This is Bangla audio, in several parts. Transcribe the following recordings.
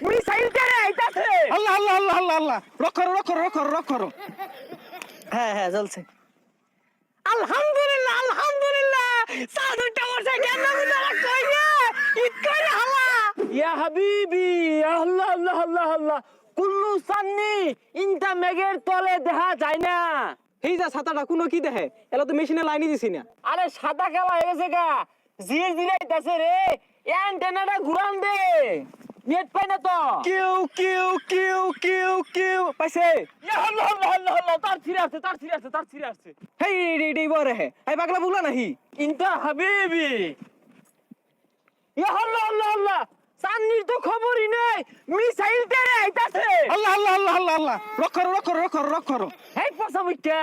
মিসাইল তেরে আইতাছে। আল্লাহ আল্লাহ আল্লাহ আল্লাহ আল্লাহ রক করো। হ্যাঁ জ্বলছে। আলহামদুলিল্লাহ আলহামদুলিল্লাহ সাধু টাওয়ারছে কেন গুদারা কইয়া ঈদ করে হালা। ইয়া হাবিবি আল্লাহ আল্লাহ আল্লাহ আল্লাহ কুল্লু সান্নি ইনটা মেঘের তলে দেখা যায় না। এই যা ছাতাটা কোনো কি দেখে এলা তো মেশিনে লাইনই দিছি না। আরে সাদা কালা হয়ে গেছে গা জির জিরাইতাছে রে অ্যান্টেনাটা ঘুরান দে নেট পাই না তো। কিউ পাইছে। ইয়া আল্লাহ আল্লাহ আল্লাহ আল্লাহ তার ছিড়ে আসছে। হেই এই বরে হে এই পাগলা বুগলা নাহি। ইনটা হাবিবি ইয়া আল্লাহ আল্লাহ আল্লাহ সান্নির তো খবরই নাই মিসাইল তেরে আইতাছে। আল্লাহ আল্লাহ আল্লাহ আল্লাহ আল্লাহ রক করো। হেই পয়সা মুইটা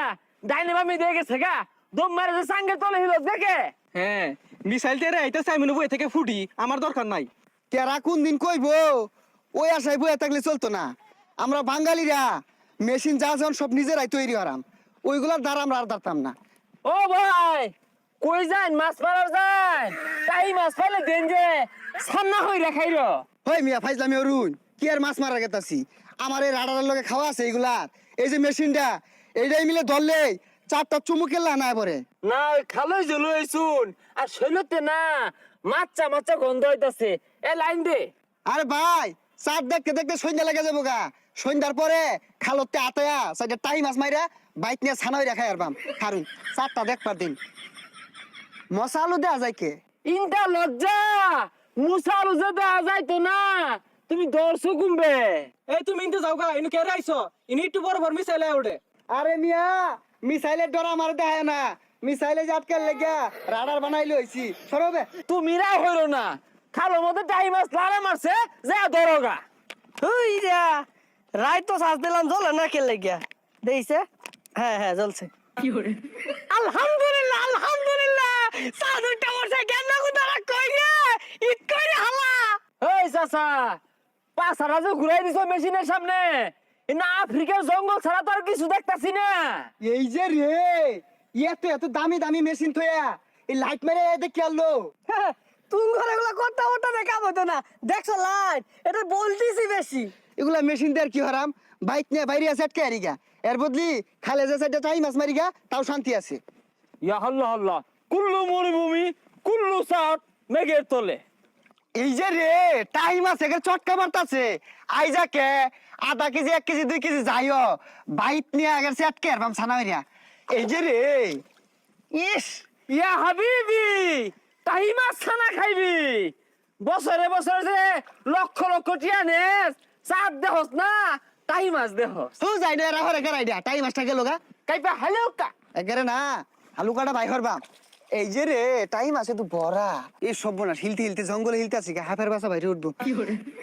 ডাইনে বামে দিয়ে গেছে গা দম মারে যে সাঙ্গে তলে হিলো দেখে। হ্যাঁ মিসাইল তেরে আইতাছে আমি বই থেকে ফুটি আমার দরকার নাই। কেরা কোন দিন কইবো ওই আশায় বয়ে থাকলে চলতো না। আমরা বাঙালিরা মেশিন যা যখন সব নিজেরাই তৈরি করাম, ওইগুলার দ্বারা আমরা আর দাঁড়তাম না। ও ভাই কই যান মাছ মারার যান তাই মাছ পাইলে দেন যে সান্না হই রাখাইর। হয় মিয়া ফাইজলামি অরুণ কি আর মাছ মারা গেতাছি। আমার এই রাডারের লগে খাওয়া আছে এইগুলার। এই যে মেশিনটা এইটাই মিলে ধরলে 4টা চুমুকের লানা পরে। না ওই খালই জলো শুন আর শৈলতে না মাচ্চা গন্ধ হইতাছে এ লাইন দে। আরে ভাই চার দেখতে দেখতে সন্ধ্যা লেগে যাবো গা। সন্ধ্যার পরে খালতে আতায়া সাইডে টাই মাছ মাইরা বাইক নিয়ে ছানাই রাখাই আর বাম হারুন 4টা দেখবার দিন মশা আলু দেয়া যায় কে। ইনটা লজ্জা মুসারু যে দেয়া যাইতো না তুমি দর্শক কুমবে। এই তুমি ইনতে যাও গা ইনু কে রাইছো ইনি একটু বড় মিসাইল ওঠে। আরে মিয়া মিসাইলের ডর আমার দেখায় না। মিসাইলে যে আটকার লেগা রাডার বানাই লইছি সরবে। তুমি রা হইলো না খালো মধ্যে টাইম মাছ লারা মারছে যা দরগা। হুই যা রাই তো শ্বাস দিলাম জ্বলে না কে লেগা দেইছে। হ্যাঁ জ্বলছে। আলহামদুলিল্লাহ আলহামদুলিল্লাহ সাধু টাওয়ারছে কেন গুদারা কইয়া ঈদ করে হালা। এই চাচা পাছারা যে ঘুরাই দিছো মেশিনের সামনে না আফ্রিকার জঙ্গল ছাড়া তো আর কিছু দেখতাছি না। এই যে রে এত দামি দামি মেশিন থয়া এই লাইট মেরে দেখি আলো। তুমি ঘরে এগুলা কথা ওটা দেখা হতো না দেখছো লাইট এটা বলতিছি বেশি। এগুলা মেশিন দিয়ে কি হারাম বাইক নিয়ে বাইরে আছে আটকে আরিগা এর বদলি খালে যে সাইডে টাই মাছ মারিগা তাও শান্তি আছে। ইয়া আল্লাহ আল্লাহ কুল্লু মরুভূমি কুল্লু সাত মেঘের তলে। এই যে রে টাই মাছ একের চটকা মারতাছে আইজাকে আধা কেজি 1 কেজি 2 কেজি যাইও বাইক নিয়ে আগের সে আটকে আরবাম ছানা হইরা। এই যে রে ইস ইয়া হাবিবি তাই মাছ খানা খাইবি বছরে যে লক্ষ টিয়া নেস চাঁদ দেহস না তাই মাছ দেহস। তুই যাই না এরা হরে গেরাই দিয়া টাই মাছটা গেল গা কাইপা হালুকা একেরে না হালুকাটা বাই হরবাম। এই যে রে টাইম আছে তো বড়া এই সব না হিলতে জঙ্গলে হিলতে আছে হাফের বাসা বাইরে উঠবো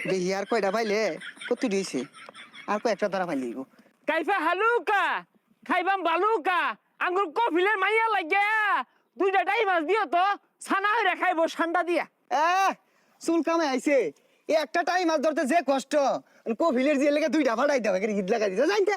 দেখি আর কয়টা পাইলে কত দিয়েছে আর কয়েকটা দ্বারা পাইলে কাইপা হালুকা খাইবাম বালুকা আঙ্গুর কফিলের মাইয়া লাগিয়া 2টা টাই মাছ দিও তো ছানা হইরা খাইবো ঠান্ডা দিয়া। চুল কামে আইছে একটা টাইম মাছ ধরতে যে কষ্ট কফিলের যে লেগে 2টা ভাড়াই দেওয়া ঈদ লাগা দিতে জানতে।